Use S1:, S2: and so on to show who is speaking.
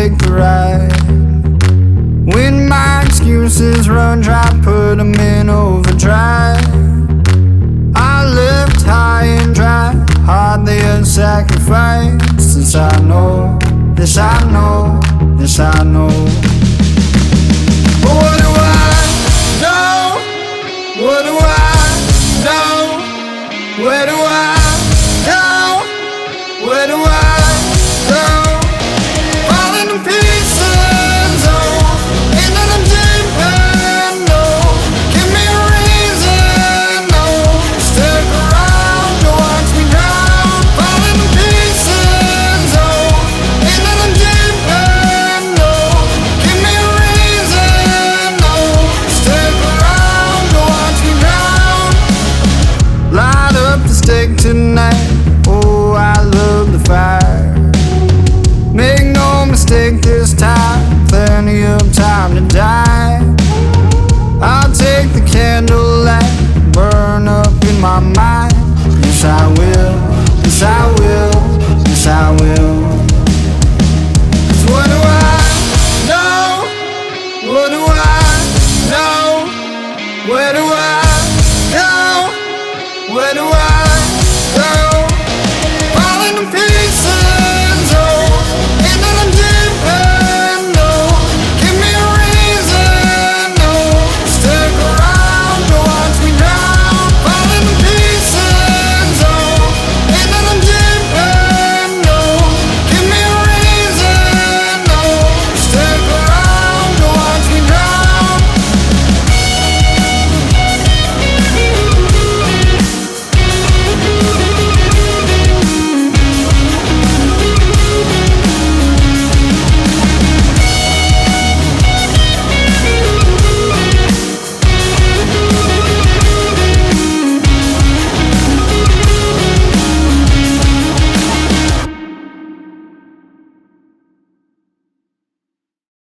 S1: take the ride. When my excuses run dry, put them in overdrive. I left high and dry, hardly a sacrifice. This I know, this I know, this I know. But what do I know? What do I know? Where do I go? Where do I go? Falling to pieces, oh, into the deep end, oh. Give me a reason, oh, stick around to watch me drown. Falling to pieces, oh, into the deep end, oh. Give me a reason, oh, stick around to watch me drown. Light up the stick tonight, oh, I love the fire. Make no mistake this time, plenty of time to die. I'll take the candlelight, burn up in my mind. Yes I will, yes I